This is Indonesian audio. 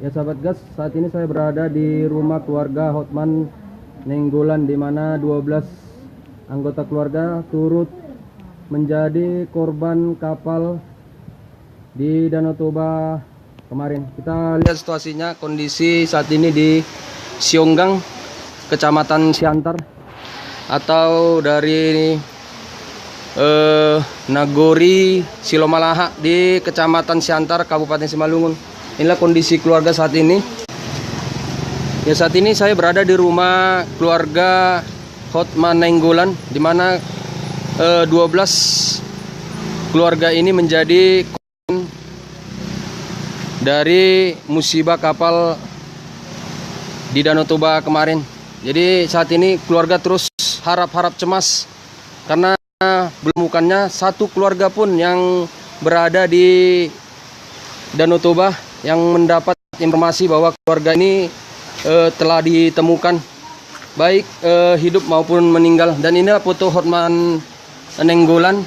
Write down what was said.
Ya sahabat gas, saat ini saya berada di rumah keluarga Hotman Nainggolan, di mana 12 anggota keluarga turut menjadi korban kapal di Danau Toba kemarin. Kita lihat situasinya, kondisi saat ini di Sionggang, Kecamatan Siantar, atau dari Nagori Silomalaha di Kecamatan Siantar, Kabupaten Simalungun. Inilah kondisi keluarga saat ini. Ya, saat ini saya berada di rumah keluarga Hotman Nainggolan, di mana 12 keluarga ini menjadi korban dari musibah kapal di Danau Toba kemarin. Jadi saat ini keluarga terus harap-harap cemas karena belum bukannya satu keluarga pun yang berada di Danau Toba yang mendapat informasi bahwa keluarga ini telah ditemukan baik hidup maupun meninggal. Dan inilah foto Hotman Nainggolan